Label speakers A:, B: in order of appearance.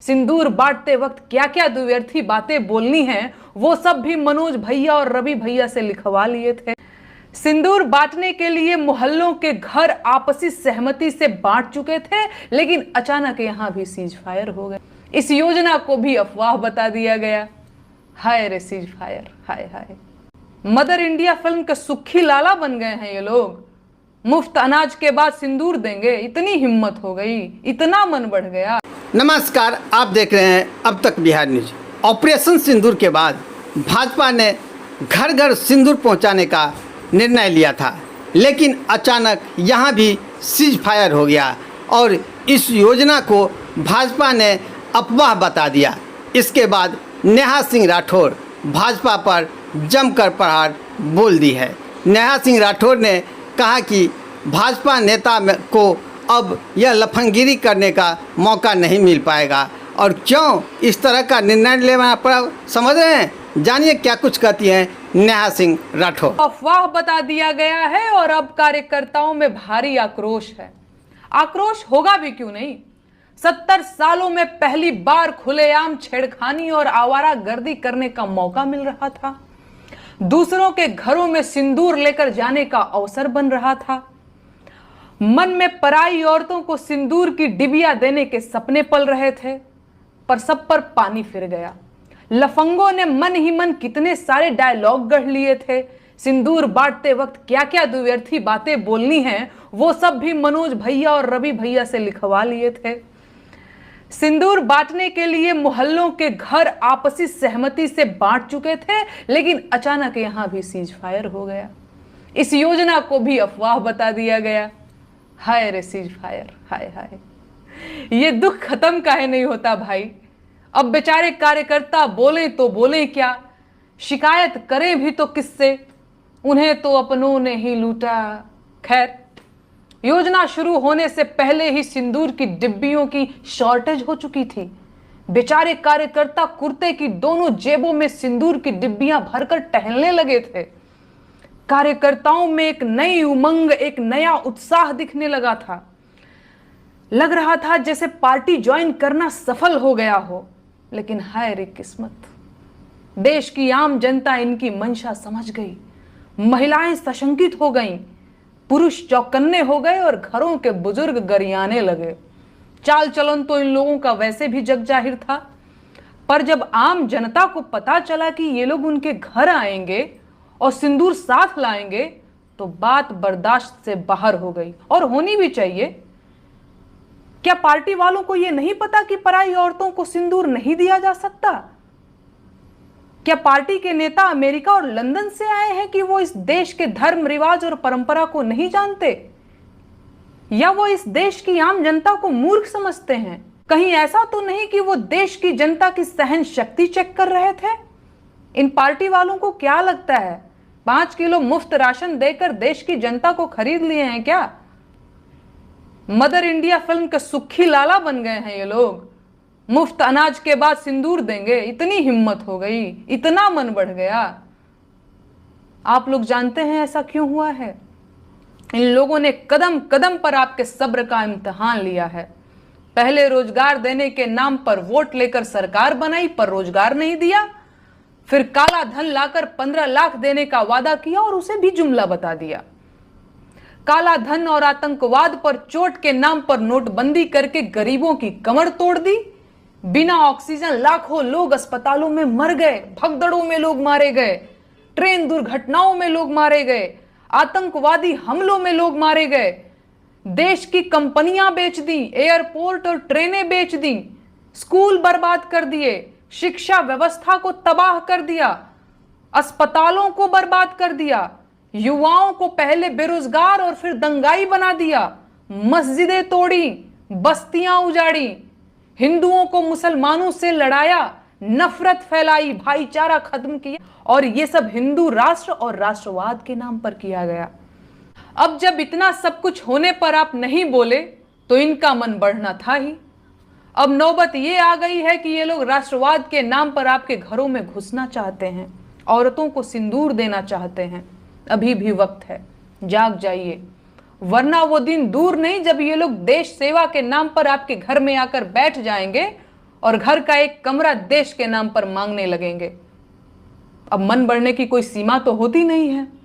A: सिंदूर बांटते वक्त क्या क्या दुव्यर्थी बातें बोलनी हैं, वो सब भी मनोज भैया और रवि भैया से लिखवा लिए थे। सिंदूर बांटने के लिए मोहल्लों के घर आपसी सहमति से बांट चुके थे, लेकिन अचानक यहां भी सीज फायर हो गए। इस योजना को भी अफवाह बता दिया गया। हाय रे सीज फायर, हाय हाय। मदर इंडिया फिल्म के सुखी लाला बन गए हैं ये लोग। मुफ्त अनाज के बाद सिंदूर देंगे, इतनी हिम्मत हो गई, इतना मन बढ़ गया।
B: नमस्कार, आप देख रहे हैं अब तक बिहार न्यूज। ऑपरेशन सिंदूर के बाद भाजपा ने घर घर सिंदूर पहुंचाने का निर्णय लिया था, लेकिन अचानक यहां भी सीज फायर हो गया और इस योजना को भाजपा ने अफवाह बता दिया। इसके बाद नेहा सिंह राठौर भाजपा पर जमकर प्रहार बोल दी है। नेहा सिंह राठौर ने कहा कि भाजपा नेता को अब यह लफंगिरी करने का मौका नहीं मिल पाएगा। और क्यों इस तरह का निर्णय लेना पड़ा, समझ रहे हैं? जानिए क्या कुछ कहती हैं नेहा सिंह राठौर।
A: अफवाह बता दिया गया है और अब कार्यकर्ताओं में भारी आक्रोश है। आक्रोश होगा भी क्यों नहीं। 70 सालों में पहली बार खुलेआम छेड़खानी और आवारागर्दी करने का मौका मिल रहा था। दूसरों के घरों में सिंदूर लेकर जाने का अवसर बन रहा था। मन में पराई औरतों को सिंदूर की डिबिया देने के सपने पल रहे थे, पर सब पर पानी फिर गया। लफंगों ने मन ही मन कितने सारे डायलॉग गढ़ लिए थे। सिंदूर बांटते वक्त क्या क्या दुव्यर्थी बातें बोलनी हैं, वो सब भी मनोज भैया और रवि भैया से लिखवा लिए थे। सिंदूर बांटने के लिए मोहल्लों के घर आपसी सहमति से बांट चुके थे, लेकिन अचानक यहां भी सीज फायर हो गया। इस योजना को भी अफवाह बता दिया गया। हाय रे सीज फायर, हाय हाय। ये दुख खत्म काहे नहीं होता भाई। अब बेचारे कार्यकर्ता बोलें तो बोलें क्या, शिकायत करें भी तो किससे, उन्हें तो अपनों ने ही लूटा। खैर, योजना शुरू होने से पहले ही सिंदूर की डिब्बियों की शॉर्टेज हो चुकी थी। बेचारे कार्यकर्ता कुर्ते की दोनों जेबों में सिंदूर की डिब्बियां भरकर टहलने लगे थे। कार्यकर्ताओं में एक नई उमंग, एक नया उत्साह दिखने लगा था। लग रहा था जैसे पार्टी ज्वाइन करना सफल हो गया हो। लेकिन हाय रे किस्मत, देश की आम जनता इनकी मंशा समझ गई। महिलाएं सशंकित हो गईं, पुरुष चौकन्ने हो गए और घरों के बुजुर्ग गरियाने लगे। चाल चलन तो इन लोगों का वैसे भी जग जाहिर था, पर जब आम जनता को पता चला कि ये लोग उनके घर आएंगे और सिंदूर साथ लाएंगे, तो बात बर्दाश्त से बाहर हो गई। और होनी भी चाहिए। क्या पार्टी वालों को यह नहीं पता कि पराई औरतों को सिंदूर नहीं दिया जा सकता? क्या पार्टी के नेता अमेरिका और लंदन से आए हैं कि वो इस देश के धर्म, रिवाज और परंपरा को नहीं जानते? या वो इस देश की आम जनता को मूर्ख समझते हैं? कहीं ऐसा तो नहीं कि वो देश की जनता की सहन शक्ति चेक कर रहे थे? इन पार्टी वालों को क्या लगता है 5 किलो मुफ्त राशन देकर देश की जनता को खरीद लिए हैं क्या? मदर इंडिया फिल्म के सुखी लाला बन गए हैं ये लोग। मुफ्त अनाज के बाद सिंदूर देंगे, इतनी हिम्मत हो गई, इतना मन बढ़ गया। आप लोग जानते हैं ऐसा क्यों हुआ है? इन लोगों ने कदम कदम पर आपके सब्र का इम्तिहान लिया है। पहले रोजगार देने के नाम पर वोट लेकर सरकार बनाई, पर रोजगार नहीं दिया। फिर काला धन लाकर 15 लाख देने का वादा किया और उसे भी जुमला बता दिया। काला धन और आतंकवाद पर चोट के नाम पर नोटबंदी करके गरीबों की कमर तोड़ दी। बिना ऑक्सीजन लाखों लोग अस्पतालों में मर गए, भगदड़ों में लोग मारे गए, ट्रेन दुर्घटनाओं में लोग मारे गए, आतंकवादी हमलों में लोग मारे गए। देश की कंपनियां बेच दी, एयरपोर्ट और ट्रेनें बेच दी, स्कूल बर्बाद कर दिए, शिक्षा व्यवस्था को तबाह कर दिया, अस्पतालों को बर्बाद कर दिया, युवाओं को पहले बेरोजगार और फिर दंगाई बना दिया, मस्जिदें तोड़ी, बस्तियां उजाड़ी, हिंदुओं को मुसलमानों से लड़ाया, नफरत फैलाई, भाईचारा खत्म किया। और ये सब हिंदू राष्ट्र और राष्ट्रवाद के नाम पर किया गया। अब जब इतना सब कुछ होने पर आप नहीं बोले तो इनका मन बढ़ना था ही। अब नौबत ये आ गई है कि ये लोग राष्ट्रवाद के नाम पर आपके घरों में घुसना चाहते हैं, औरतों को सिंदूर देना चाहते हैं। अभी भी वक्त है, जाग जाइए, वरना वो दिन दूर नहीं जब ये लोग देश सेवा के नाम पर आपके घर में आकर बैठ जाएंगे और घर का एक कमरा देश के नाम पर मांगने लगेंगे। अब मन बढ़ने की कोई सीमा तो होती नहीं है।